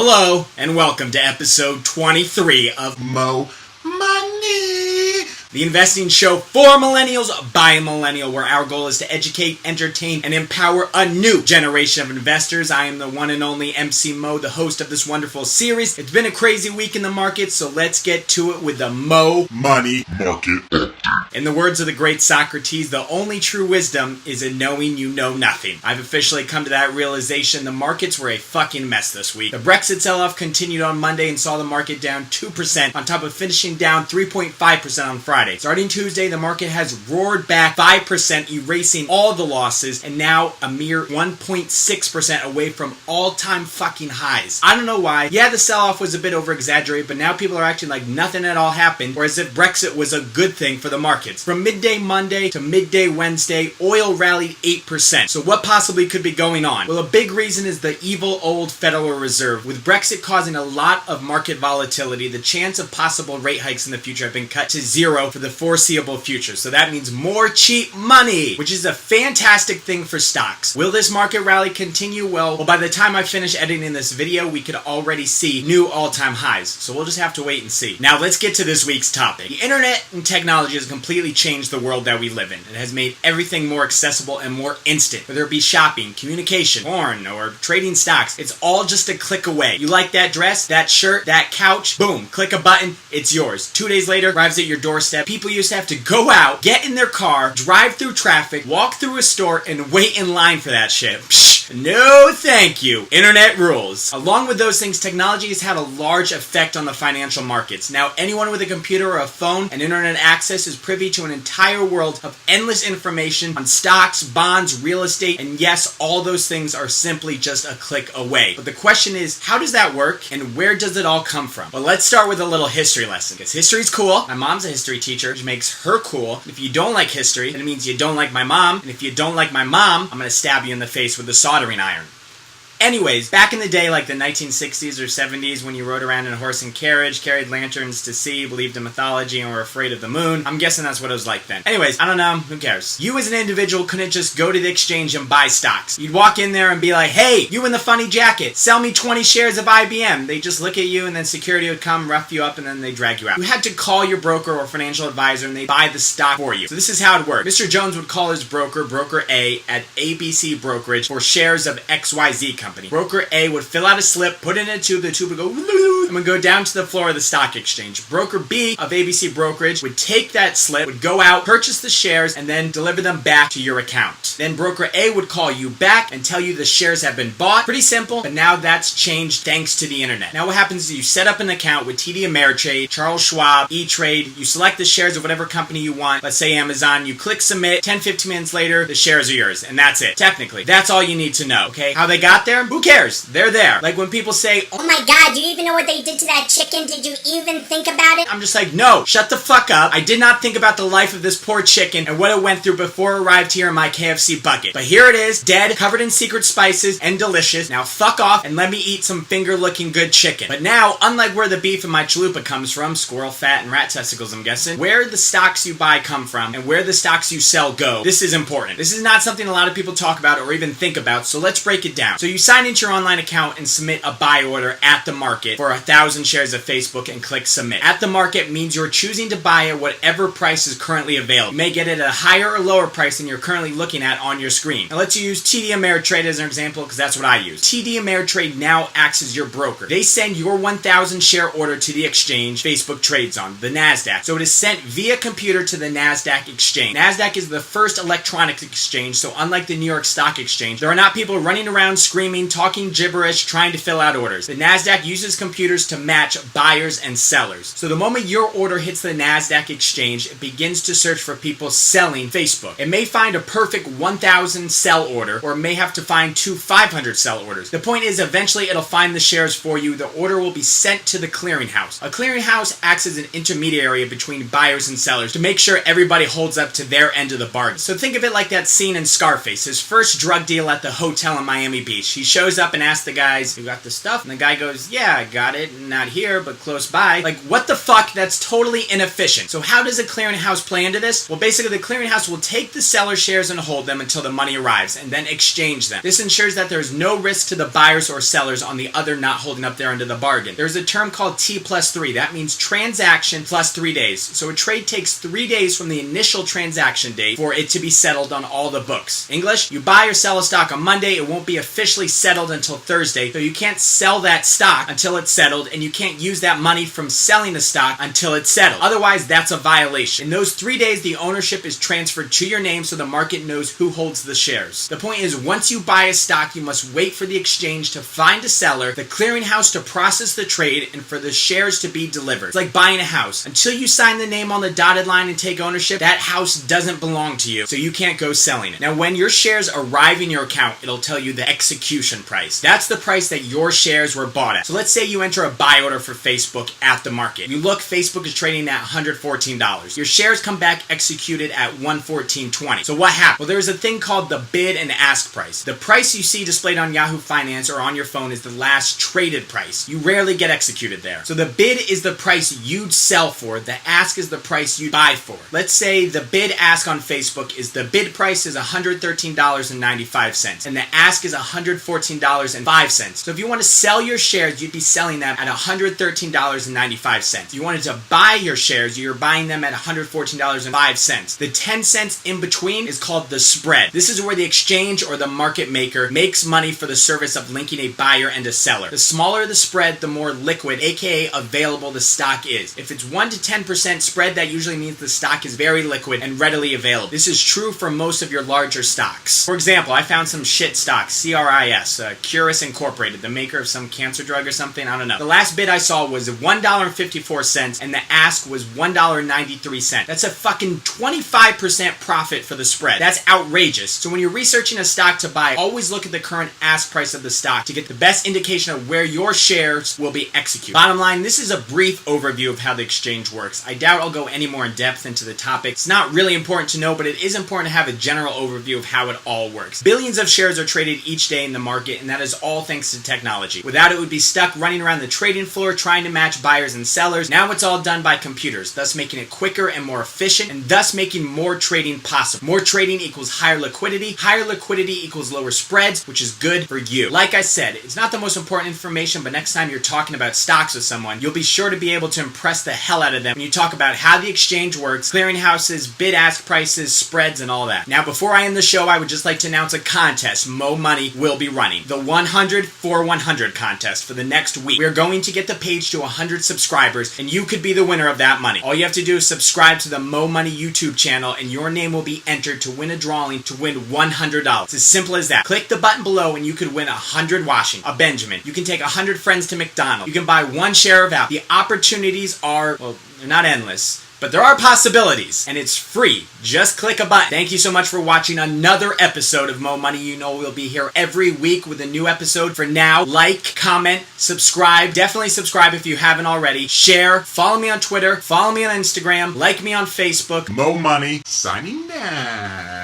Hello, and welcome to episode 23 of Mo Money, the investing show for millennials by a millennial, where our goal is to educate, entertain, and empower a new generation of investors. I am the one and only MC Mo, the host of this wonderful series. It's been a crazy week in the market, so let's get to it with the Mo Money Market. In the words of the great Socrates, the only true wisdom is in knowing you know nothing. I've officially come to that realization. The markets were a fucking mess this week. The Brexit sell-off continued on Monday and saw the market down 2%, on top of finishing down 3.5% on Friday. Starting Tuesday, the market has roared back 5%, erasing all the losses, and now a mere 1.6% away from all-time fucking highs. I don't know why. Yeah, the sell-off was a bit over-exaggerated, but now people are acting like nothing at all happened, or as if Brexit was a good thing for the markets. From midday Monday to midday Wednesday, oil rallied 8%. So what possibly could be going on? Well, a big reason is the evil old Federal Reserve. With Brexit causing a lot of market volatility, the chance of possible rate hikes in the future have been cut to zero for the foreseeable future. So that means more cheap money, which is a fantastic thing for stocks. Will this market rally continue? Well, by the time I finish editing this video, we could already see new all-time highs. So we'll just have to wait and see. Now let's get to this week's topic. The internet and technology has completely changed the world that we live in. It has made everything more accessible and more instant. Whether it be shopping, communication, porn, or trading stocks, it's all just a click away. You like that dress, that shirt, that couch? Boom, click a button, it's yours. 2 days later, arrives at your doorstep. People used to have to go out, get in their car, drive through traffic, walk through a store, and wait in line for that shit. Psh, no thank you. Internet rules. Along with those things, technology has had a large effect on the financial markets. Now, anyone with a computer or a phone and internet access is privy to an entire world of endless information on stocks, bonds, real estate, and yes, all those things are simply just a click away. But the question is, how does that work, and where does it all come from? Well, let's start with a little history lesson, because history's cool. My mom's a history teacher, which makes her cool. If you don't like history, then it means you don't like my mom, and if you don't like my mom, I'm gonna stab you in the face with a soldering iron. Anyways, back in the day, like the 1960s or 70s, when you rode around in a horse and carriage, carried lanterns to see, believed in mythology, and were afraid of the moon, I'm guessing that's what it was like then. Anyways, I don't know, who cares? You as an individual couldn't just go to the exchange and buy stocks. You'd walk in there and be like, hey, you in the funny jacket, sell me 20 shares of IBM. They just look at you, and then security would come, rough you up, and then they drag you out. You had to call your broker or financial advisor, and they buy the stock for you. So this is how it worked. Mr. Jones would call his broker, Broker A, at ABC Brokerage for shares of XYZ company. Broker A would fill out a slip, put it in a tube, the tube would go, and would go down to the floor of the stock exchange. Broker B of ABC Brokerage would take that slip, would go out, purchase the shares, and then deliver them back to your account. Then Broker A would call you back and tell you the shares have been bought. Pretty simple, but now that's changed thanks to the internet. Now what happens is you set up an account with TD Ameritrade, Charles Schwab, E-Trade, you select the shares of whatever company you want, let's say Amazon, you click submit, 10-15 minutes later, the shares are yours, and that's it. Technically, that's all you need to know, okay? How they got there? Who cares? They're there. Like when people say, oh my god, do you even know what they did to that chicken? Did you even think about it? I'm just like, no, shut the fuck up. I did not think about the life of this poor chicken and what it went through before it arrived here in my KFC bucket. But here it is, dead, covered in secret spices, and delicious. Now fuck off and let me eat some finger-looking good chicken. But now, unlike where the beef in my chalupa comes from, squirrel fat and rat testicles I'm guessing, where the stocks you buy come from and where the stocks you sell go, this is important. This is not something a lot of people talk about or even think about, so let's break it down. So you sign into your online account and submit a buy order at the market for 1,000 shares of Facebook and click submit. At the market means you're choosing to buy at whatever price is currently available. You may get it at a higher or lower price than you're currently looking at on your screen. Now let's use TD Ameritrade as an example because that's what I use. TD Ameritrade now acts as your broker. They send your 1,000 share order to the exchange Facebook trades on, the NASDAQ. So it is sent via computer to the NASDAQ exchange. NASDAQ is the first electronic exchange, so unlike the New York Stock Exchange, there are not people running around screaming, talking gibberish, trying to fill out orders. The NASDAQ uses computers to match buyers and sellers. So the moment your order hits the NASDAQ exchange, it begins to search for people selling Facebook. It may find a perfect 1,000 sell order, or it may have to find 2 500 sell orders. The point is, eventually it'll find the shares for you. The order will be sent to the clearinghouse. A clearinghouse acts as an intermediary between buyers and sellers to make sure everybody holds up to their end of the bargain. So think of it like that scene in Scarface, his first drug deal at the hotel in Miami Beach. He's He shows up and asks the guys, "You got the stuff?" And the guy goes, "Yeah, I got it. Not here, but close by." Like, what the fuck? That's totally inefficient. So how does a clearinghouse play into this? Well, basically the clearinghouse will take the seller shares and hold them until the money arrives and then exchange them. This ensures that there's no risk to the buyers or sellers on the other not holding up their end of the bargain. There's a term called T+3. That means transaction plus 3 days. So a trade takes 3 days from the initial transaction date for it to be settled on all the books. English, you buy or sell a stock on Monday, it won't be officially settled until Thursday, so you can't sell that stock until it's settled, and you can't use that money from selling the stock until it's settled. Otherwise, that's a violation. In those 3 days, the ownership is transferred to your name so the market knows who holds the shares. The point is, once you buy a stock, you must wait for the exchange to find a seller, the clearinghouse to process the trade, and for the shares to be delivered. It's like buying a house. Until you sign the name on the dotted line and take ownership, that house doesn't belong to you, so you can't go selling it. Now, when your shares arrive in your account, it'll tell you the execution price. That's the price that your shares were bought at. So let's say you enter a buy order for Facebook at the market. You look, Facebook is trading at $114. Your shares come back executed at $114.20. So what happened? Well, there's a thing called the bid and ask price. The price you see displayed on Yahoo Finance or on your phone is the last traded price. You rarely get executed there. So the bid is the price you'd sell for. The ask is the price you buy for. Let's say the bid ask on Facebook is the bid price is $113.95 and the ask is $114.05. So if you want to sell your shares, you'd be selling them at $113.95. If you wanted to buy your shares, you're buying them at $114.05. The 10 cents in between is called the spread. This is where the exchange or the market maker makes money for the service of linking a buyer and a seller. The smaller the spread, the more liquid, aka available, the stock is. If it's 1 to 10% spread, that usually means the stock is very liquid and readily available. This is true for most of your larger stocks. For example, I found some shit stocks, CRIS, Curis Incorporated, the maker of some cancer drug or something, I don't know. The last bid I saw was $1.54 and the ask was $1.93. That's a fucking 25% profit for the spread. That's outrageous. So when you're researching a stock to buy, always look at the current ask price of the stock to get the best indication of where your shares will be executed. Bottom line, this is a brief overview of how the exchange works. I doubt I'll go any more in depth into the topic. It's not really important to know, but it is important to have a general overview of how it all works. Billions of shares are traded each day in the market, and that is all thanks to technology. Without it, would be stuck running around the trading floor trying to match buyers and sellers. Now it's all done by computers, thus making it quicker and more efficient, and thus making more trading possible. More trading equals higher liquidity. Higher liquidity equals lower spreads, which is good for you. Like I said, it's not the most important information, but next time you're talking about stocks with someone, you'll be sure to be able to impress the hell out of them when you talk about how the exchange works, clearinghouses, bid-ask prices, spreads, and all that. Now, before I end the show, I would just like to announce a contest Mo Money will be running. The 100 for 100 contest for the next week. We're going to get the page to 100 subscribers, and you could be the winner of that money. All you have to do is subscribe to the Mo Money YouTube channel, and your name will be entered to win a drawing to win $100. It's as simple as that. Click the button below, and you could win 100 Washington, a Benjamin. You can take 100 friends to McDonald's. You can buy 1 share of Apple. The opportunities are, well, they're not endless, but there are possibilities, and it's free. Just click a button. Thank you so much for watching another episode of Mo Money. You know we'll be here every week with a new episode. For now, like, comment, subscribe. Definitely subscribe if you haven't already. Share. Follow me on Twitter. Follow me on Instagram. Like me on Facebook. Mo Money signing down.